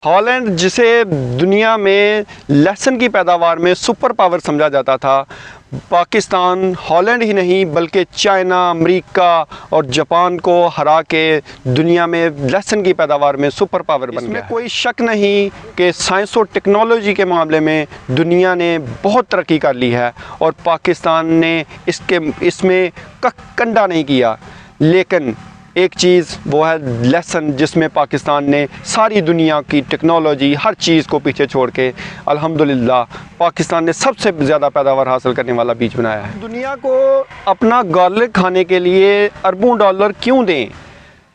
Holland जिसे दुनिया में लहसुन की पैदावार में सुपर पावर समझा जाता था, पाकिस्तान हॉलैंड ही नहीं बल्कि चाइना, अमेरिका और जापान को हरा के दुनिया में लहसुन की पैदावार में सुपर पावर बन गया। इसमें कोई शक नहीं कि साइंस और टेक्नोलॉजी के मामले में दुनिया ने बहुत तरक्की कर ली है और पाकिस्तान ने इसमें कंडा नहीं किया। लेकिन एक चीज़ वो है लहसुन, जिसमें पाकिस्तान ने सारी दुनिया की टेक्नोलॉजी हर चीज़ को पीछे छोड़ के अल्हम्दुलिल्लाह पाकिस्तान ने सबसे ज़्यादा पैदावार हासिल करने वाला बीज बनाया है। दुनिया को अपना गार्लिक खाने के लिए अरबों डॉलर क्यों दें?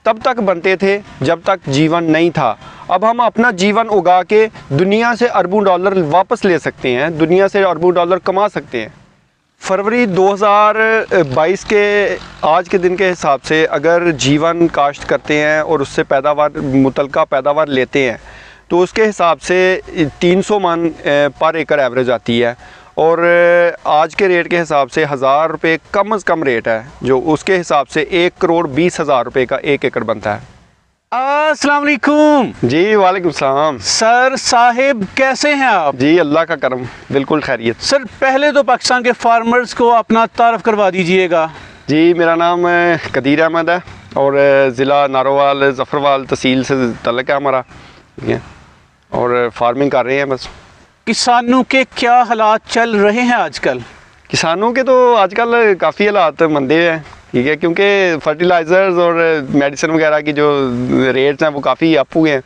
तब तक बनते थे जब तक जीवन नहीं था। अब हम अपना जीवन उगा के दुनिया से अरबों डॉलर वापस ले सकते हैं, दुनिया से अरबों डॉलर कमा सकते हैं। फरवरी 2022 के आज के दिन के हिसाब से अगर जीवन काश्त करते हैं और उससे मुतलका पैदावार लेते हैं तो उसके हिसाब से 300 मन पर एकड़ एवरेज आती है और आज के रेट के हिसाब से 1000 रुपये कम से कम रेट है, जो उसके हिसाब से 1,20,00,000 रुपये का 1 एकड़ बनता है। अस्सलाम वालेकुम। जी वालेकुम सलाम। सर साहिब कैसे हैं आप? जी अल्लाह का करम, बिल्कुल खैरियत। सर पहले तो पाकिस्तान के फार्मर्स को अपना तारफ़ करवा दीजिएगा। जी मेरा नाम कदीर अहमद है और ज़िला नारोवाल ज़फ़रवाल तहसील से तल्लुक़ है हमारा, ठीक है, और फार्मिंग कर रहे हैं बस। किसानों के क्या हालात चल रहे हैं आजकल? किसानों के तो आजकल काफ़ी हालात मंदे हैं, ठीक है, क्योंकि फर्टिलाइज़र्स और मेडिसिन वगैरह की जो रेट्स हैं वो काफ़ी अप हुए हैं,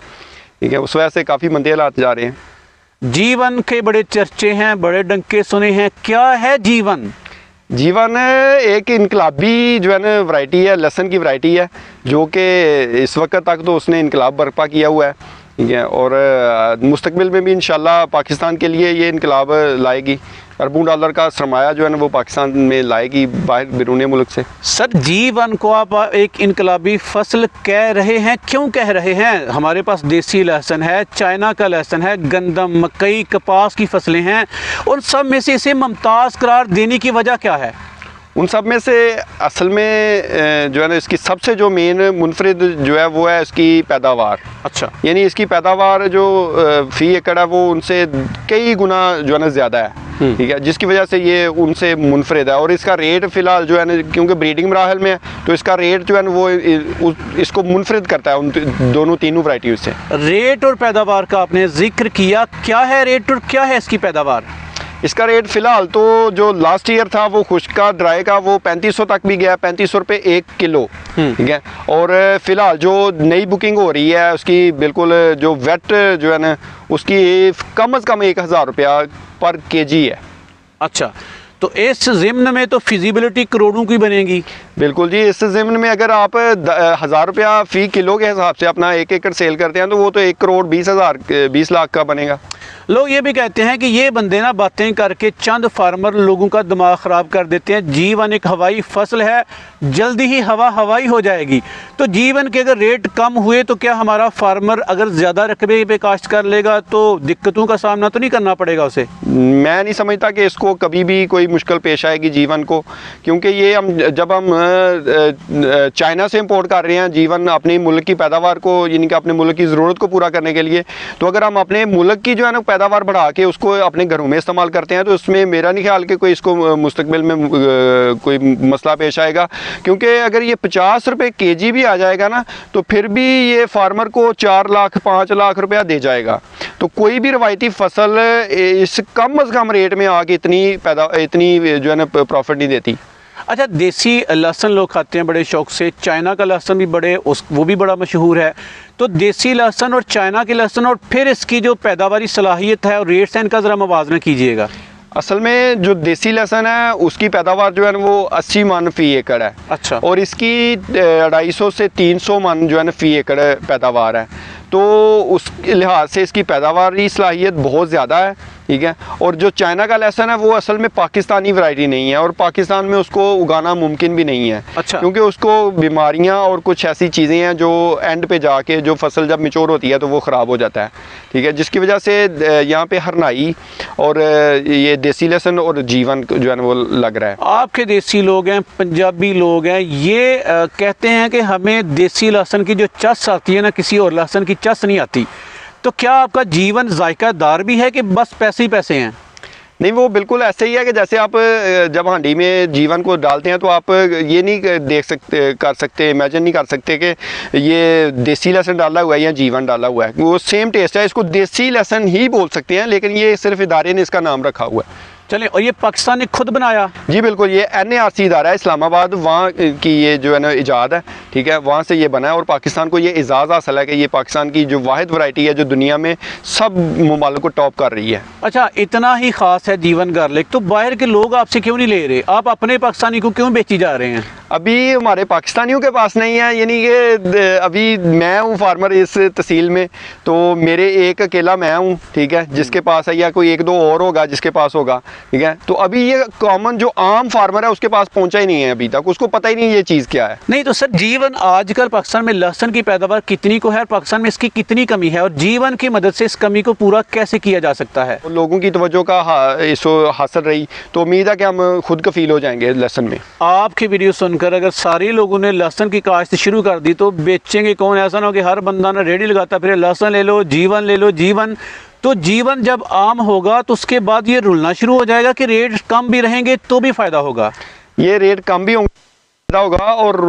ठीक है, उस वजह से काफ़ी मंदे हालात जा रहे हैं। जीवन के बड़े चर्चे हैं, बड़े डंके सुने हैं, क्या है जीवन? जीवन एक इनकलाबी जो है ना वैरायटी है, लहसुन की वैरायटी है, जो कि इस वक्त तक तो उसने इनकलाब बर्पा किया हुआ है, ठीक है, और मुस्तकबिल में भी इंशाल्लाह पाकिस्तान के लिए ये इनकलाब लाएगी। अरबों डॉलर का सरमाया जो है ना वो पाकिस्तान में लाएगी बाहर बिरूने मुल्क से। सर जीवन को आप एक इनकलाबी फसल कह रहे हैं, क्यों कह रहे हैं? हमारे पास देसी लहसुन है, चाइना का लहसुन है, गंदम, मकई, कपास की फसलें हैं, उन सब में से इसे मुमताज़ करार देने की वजह क्या है? उन सब में से असल में जो है ना इसकी सबसे जो मेन मुनफरिद जो है वो है इसकी पैदावार। अच्छा, यानी इसकी पैदावार जो फ़ी एकड़ है वो उनसे कई गुना जो है ना ज़्यादा है, ठीक है, जिसकी वजह से ये उनसे मुनफरिद है। और इसका रेट फ़िलहाल जो है ना, क्योंकि ब्रीडिंग मराहल में है तो इसका रेट जो है ना वो इसको मुनफरिद करता है उन तीनों वैरायटियों से। रेट और पैदावार का आपने जिक्र किया, क्या है रेट और क्या है इसकी पैदावार? इसका रेट फ़िलहाल तो जो लास्ट ईयर था वो खुश्क का ड्राई का वो 3500 तक भी गया, 3500 रुपये 1 किलो, ठीक है। और फ़िलहाल जो नई बुकिंग हो रही है उसकी बिल्कुल जो वेट जो है ना उसकी कम से कम 1000 रुपया पर केजी है। अच्छा, तो इस ज़िम्न में तो फिजिबिलिटी करोड़ों की बनेगी। बिल्कुल जी, इस ज़िम्न में अगर आप 1000 रुपया फ़ी किलो के हिसाब से अपना 1 एकड़ सेल करते हैं तो वो तो 1,20,00,000 लाख का बनेगा। लोग ये भी कहते हैं कि ये बंदे ना बातें करके चंद फार्मर लोगों का दिमाग ख़राब कर देते हैं। जीवन एक हवाई फसल है, जल्दी ही हवाई हो जाएगी। तो जीवन के अगर रेट कम हुए तो क्या हमारा फार्मर अगर ज़्यादा रकबे पे काश्त कर लेगा तो दिक्कतों का सामना तो नहीं करना पड़ेगा उसे? मैं नहीं समझता कि इसको कभी भी कोई मुश्किल पेश आएगी जीवन को, क्योंकि ये जब हम चाइना से इंपोर्ट कर रहे हैं जीवन अपने मुल्क की पैदावार को, यानी कि अपने मुल्क की ज़रूरत को पूरा करने के लिए, तो अगर हम अपने मुल्क की जो है ना पैदावार बढ़ा के उसको अपने घरों में इस्तेमाल करते हैं तो उसमें मेरा नहीं ख्याल कि कोई इसको मुस्तकबिल में कोई मसला पेश आएगा। क्योंकि अगर ये 50 रुपये केजी भी आ जाएगा ना तो फिर भी ये फार्मर को 4 लाख 5 लाख रुपया दे जाएगा। तो कोई भी रवायती फसल इस कम से कम रेट में आके इतनी जो है ना प्रॉफिट नहीं देती। अच्छा, देसी लहसुन लोग खाते हैं बड़े शौक़ से, चाइना का लहसुन भी वो भी बड़ा मशहूर है। तो देसी लहसुन और चाइना के लहसुन और फिर इसकी जो पैदावारी सलाहियत है और रेट्स हैं, इनका ज़रा मुवाज़ना कीजिएगा। असल में जो देसी लहसुन है उसकी पैदावार जो है ना वो 80 मन फ़ी एकड़ है। अच्छा, और इसकी 250 से 300 मन जो है ना फ़ी एकड़ पैदावार है। तो उस लिहाज से इसकी पैदावारी सलाहियत बहुत ज़्यादा है, ठीक है। और जो चाइना का लहसुन है वो असल में पाकिस्तानी वैरायटी नहीं है और पाकिस्तान में उसको उगाना मुमकिन भी नहीं है। अच्छा, क्योंकि उसको बीमारियां और कुछ ऐसी चीज़ें हैं जो एंड पे जाके जो फसल जब मिच्योर होती है तो वो ख़राब हो जाता है, ठीक है, जिसकी वजह से यहाँ पे हरनाई और ये देसी लहसुन और जीवन जो है वो लग रहा है। आपके देसी लोग हैं, पंजाबी लोग हैं, ये कहते हैं कि हमें देसी लहसुन की जो चस आती है ना, किसी और लहसुन की चस नहीं आती। तो क्या आपका जीवन जायकादार भी है कि बस पैसे ही पैसे हैं? नहीं, वो बिल्कुल ऐसे ही है कि जैसे आप जब हांडी में जीवन को डालते हैं तो आप ये नहीं देख सकते, कर सकते, इमेजिन नहीं कर सकते कि ये देसी लहसुन डाला हुआ है या जीवन डाला हुआ है। वो सेम टेस्ट है, इसको देसी लहसुन ही बोल सकते हैं, लेकिन ये सिर्फ इदारे ने इसका नाम रखा हुआ है। चलें, और ये पाकिस्तान ने खुद बनाया? जी बिल्कुल, ये NARC इदारा है इस्लामाबाद, वहाँ की ये जो है ना इजाद है, ठीक है, वहाँ से ये बना है। और पाकिस्तान को ये एजाज़ हासिल है कि ये पाकिस्तान की जो वाहिद वैरायटी है जो दुनिया में सब ममालिक को टॉप कर रही है। अच्छा, इतना ही ख़ास है जीवन गार्लिक, तो बाहर के लोग आपसे क्यों नहीं ले रहे? आप अपने पाकिस्तानी को क्यों बेची जा रहे हैं? अभी हमारे पाकिस्तानियों के पास नहीं है, यानी कि अभी मैं हूँ फार्मर इस तहसील में, तो मेरे एक अकेला मैं हूँ, ठीक है, जिसके पास है, या कोई एक दो और होगा जिसके पास होगा, ठीक है। तो अभी ये कॉमन जो आम फार्मर है उसके पास पहुँचा ही नहीं है अभी तक, उसको पता ही नहीं ये चीज़ क्या है। नहीं तो सर, जीवन आजकल पाकिस्तान में लहसुन की पैदावार कितनी को है, पाकिस्तान में इसकी कितनी कमी है, और जीवन की मदद से इस कमी को पूरा कैसे किया जा सकता है? लोगों की तवज्जो का इसको हासिल रही तो उम्मीद है कि हम खुद कफील हो जाएंगे लहसुन में। आपकी वीडियो सुनकर अगर सारे लोगों ने लहसुन की काश्त शुरू कर दी तो बेचेंगे कौन? ऐसा ना हो कि हर बंदा ना रेडी लगाता फिर लहसुन ले लो, जीवन ले लो, जीवन। तो जीवन जब आम होगा तो उसके बाद ये रुलना शुरू हो जाएगा कि रेट कम भी रहेंगे तो भी फ़ायदा होगा? ये रेट कम भी होगा और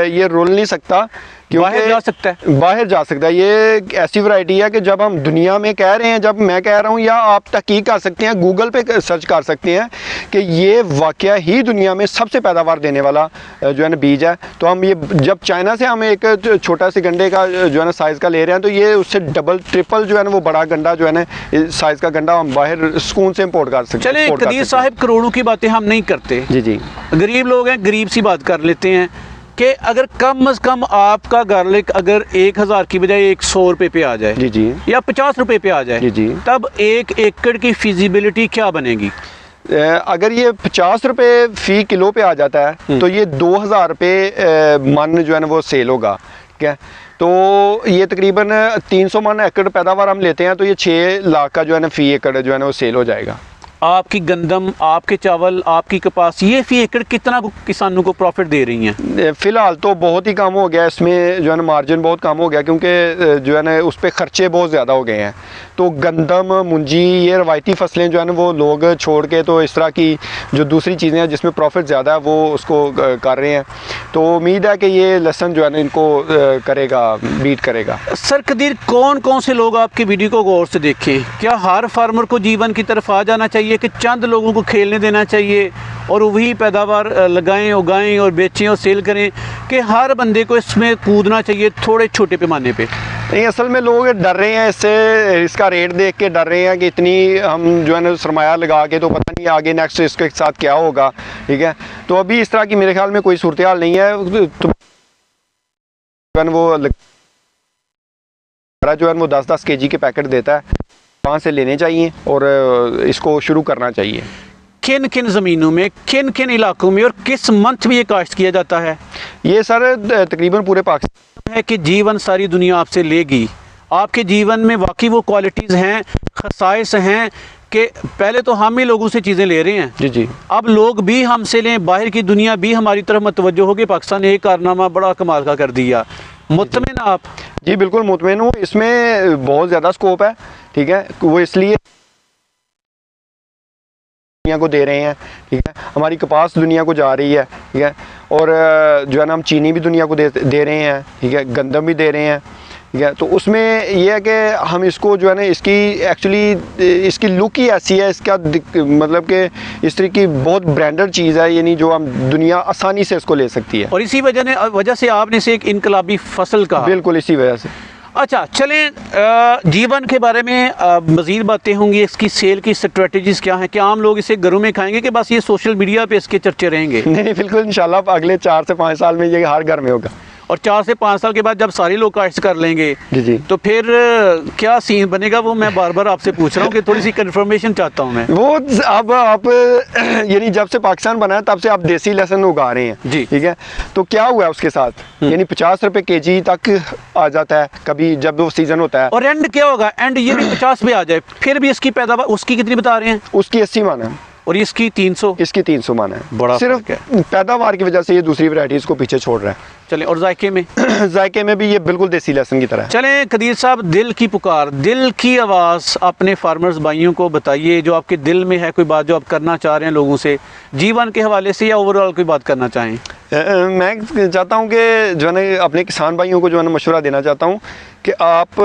ये रुल नहीं सकता, बाहर जा सकता है, बाहर जा सकता है। ये ऐसी वैरायटी है कि जब हम दुनिया में कह रहे हैं, जब मैं कह रहा हूँ, या आप तहकीक कर सकते हैं, गूगल पे सर्च कर सकते हैं कि ये वाकया ही दुनिया में सबसे पैदावार देने वाला जो है ना बीज है। तो हम ये जब चाइना से हम एक छोटा से गंडे का जो है ना साइज़ का ले रहे हैं, तो ये उससे डबल ट्रिपल जो है ना वो बड़ा गंडा जो है ना साइज़ का गंडा हम बाहर सुकून से इम्पोर्ट कर सकते हैं। चले कदीर साहब, करोड़ों की बातें हम नहीं करते, जी जी, गरीब लोग हैं, गरीब सी बात कर लेते हैं कि अगर कम से कम आपका गार्लिक अगर 1000 की बजाय 100 रुपये पे आ जाए, जी जी, या 50 रुपये पे आ जाए, जी जी, तब 1 एकड़ की फिजिबिलिटी क्या बनेगी? अगर ये 50 रुपये फ़ी किलो पे आ जाता है तो ये 2000 रुपये मन जो है ना वो सेल होगा, ठीक है। तो ये तकरीबन 300 मन एकड़ पैदावार हम लेते हैं, तो ये 6 लाख का जो है ना फ़ी एकड़ जो है ना वो सेल हो जाएगा। आपकी गंदम, आपके चावल, आपकी कपास, ये फी एकड़ कितना किसानों को प्रॉफिट दे रही हैं? फ़िलहाल तो बहुत ही कम हो गया, इसमें जो है ना मार्जिन बहुत कम हो गया, क्योंकि जो है ना उस पर ख़र्चे बहुत ज़्यादा हो गए हैं। तो गंदम, मुंजी, ये रवायती फसलें जो है ना वो लोग छोड़ के तो इस तरह की जो दूसरी चीज़ें हैं जिसमें प्रॉफिट ज़्यादा है वो उसको कर रहे हैं। तो उम्मीद है कि ये लहसुन जो है ना इनको करेगा, बीट करेगा। सर कदीर, कौन कौन से लोग आपकी वीडियो को गौर से देखें? क्या हर फार्मर को जीवन की तरफ आ जाना चाहिए कि चंद लोगों को खेलने देना चाहिए और वही पैदावार लगाएं, उगाएं और बेचें और सेल करें, कि हर बंदे को इसमें कूदना चाहिए थोड़े छोटे पैमाने पे? नहीं, असल में लोग डर रहे हैं इससे, इसका रेट देख के डर रहे हैं कि इतनी हम जो है ना सरमाया लगा के तो पता नहीं आगे नेक्स्ट इसके साथ क्या होगा, ठीक है। तो अभी इस तरह की मेरे ख्याल में कोई सूरत हाल नहीं है। तो वो जो है वो 10-10 kg के पैकेट देता है, वहाँ से लेने चाहिए और इसको शुरू करना चाहिए। किन किन ज़मीनों में, किन किन इलाकों में और किस मंथ में ये काश्त किया जाता है? ये सर तकरीबन पूरे पाकिस्तान है कि जीवन सारी दुनिया आपसे लेगी। आपके जीवन में वाकई वो क्वालिटीज़ हैं, खसाइस हैं कि पहले तो हम ही लोगों से चीज़ें ले रहे हैं, जी जी, अब लोग भी हमसे लें, बाहर की दुनिया भी हमारी तरफ मतवज्जो होगी। पाकिस्तान ने एक कारनामा बड़ा कमाल का कर दिया। मुतमिन आप? जी बिल्कुल मुतमिन हूँ, इसमें बहुत ज़्यादा स्कोप है, ठीक है। वो इसलिए दुनिया को दे रहे हैं, ठीक है। हमारी कपास दुनिया को जा रही है, ठीक है। और जो है ना हम चीनी भी दुनिया को दे रहे हैं, ठीक है, गंदम भी दे रहे हैं, ठीक है। तो उसमें यह है कि हम इसको जो है ना इसकी एक्चुअली इसकी लुक ही ऐसी है, इसका मतलब कि इस तरह की बहुत ब्रांडेड चीज़ है, यानी जो हम दुनिया आसानी से इसको ले सकती है। और इसी वजह से आपने इसे एक इनकलाबी फसल कहा। बिल्कुल इसी वजह से। अच्छा चलें, जीवन के बारे में मज़ीद बातें होंगी, इसकी सेल की स्ट्रेटजीज़ क्या हैं? क्या आम लोग इसे घरों में खाएंगे कि बस ये सोशल मीडिया पे इसके चर्चे रहेंगे? नहीं, बिल्कुल इंशाल्लाह अगले 4 से 5 साल में ये हर घर में होगा। और 4 से 5 साल के बाद जब सारे लोग काश्त कर लेंगे, जी जी, तो फिर क्या सीन बनेगा? वो मैं बार बार आपसे पूछ रहा हूँ कि थोड़ी सी कंफर्मेशन चाहता हूँ मैं। वो अब आप यानी जब से पाकिस्तान बना है तब से आप देसी लहसुन उगा रहे हैं जी, ठीक है। तो क्या हुआ है उसके साथ, यानी 50 रुपए kg तक आ जाता है कभी जब वो सीजन होता है। और एंड क्या होगा? एंड ये भी 50 पे आ जाए, फिर भी इसकी पैदावार उसकी कितनी बता रहे हैं? उसकी 80 मन है। और इसकी 300। इसकी 300 मन है। बड़ा सिर्फ फर्क पैदावार की वजह से ये दूसरी वैरायटीज़ को पीछे छोड़ रहा है। चलें, और जायके में जायके में भी ये बिल्कुल देसी लहसुन की तरह है। चलें कदीर साहब, दिल की पुकार, दिल की आवाज़ अपने फार्मर्स भाइयों को बताइए, जो आपके दिल में है, कोई बात जो आप करना चाह रहे हैं लोगों से, जीवन के हवाले से या ओवरऑल कोई बात करना चाहें। मैं चाहता हूँ कि जो है ना अपने किसान भाइयों को जो है ना मशवरा देना चाहता हूँ कि आप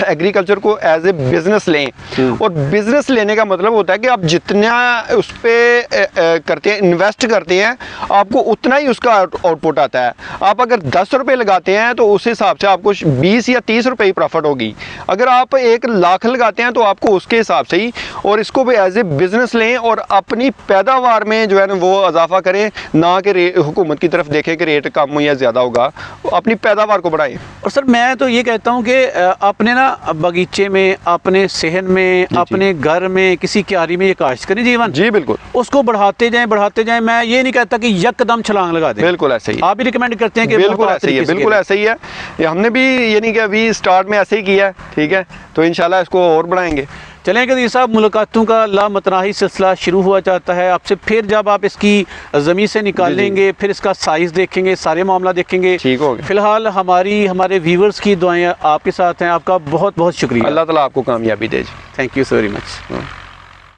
एग्रीकल्चर को एज ए बिज़नेस लें। और बिज़नेस लेने का मतलब होता है कि आप जितना उस पर करते हैं, इन्वेस्ट करते हैं, आपको उतना ही उसका आउटपुट आता है। आप अगर 10 रुपये लगाते हैं तो उस हिसाब से आपको 20 या 30 रुपये ही प्रॉफिट होगी। अगर आप 1 लाख लगाते हैं तो आपको उसके हिसाब से ही, और इसको भी एज ए बिज़नेस लें और अपनी पैदावार में जो है ना वो इजाफा करें, ना कि हुकूमत की तरफ देखें कि रेट कम हो या ज़्यादा होगा। अपनी पैदावार को बढ़ाएं। और सर मैं तो ये कहता हूँ कि अपने ना बगीचे में, अपने सहन में, अपने घर में, किसी क्यारी में ये काश्त करें जीवन। जी बिल्कुल, उसको बढ़ाते जाएं, बढ़ाते जाएं। मैं ये नहीं कहता कि यकदम छलांग लगा दें। बिल्कुल ऐसे ही आप भी रिकमेंड करते हैं कि बिल्कुल ऐसे ही है, बिल्कुल ऐसे ही है। ये हमने भी ये नहीं कि अभी स्टार्ट में ऐसे ही किया है, ठीक है, तो इंशाल्लाह इसको और बढ़ाएंगे। चलें कदीर साहब, मुलाकातों का लामतनाही सिलसिला शुरू हुआ चाहता है आपसे। फिर जब आप इसकी ज़मीन से निकालेंगे, फिर इसका साइज़ देखेंगे, सारे मामला देखेंगे। ठीक हो गया। फिलहाल हमारे व्यूवर्स की दुआएं आपके साथ हैं। आपका बहुत बहुत शुक्रिया। अल्लाह ताला आपको कामयाबी दे। Thank you so very much.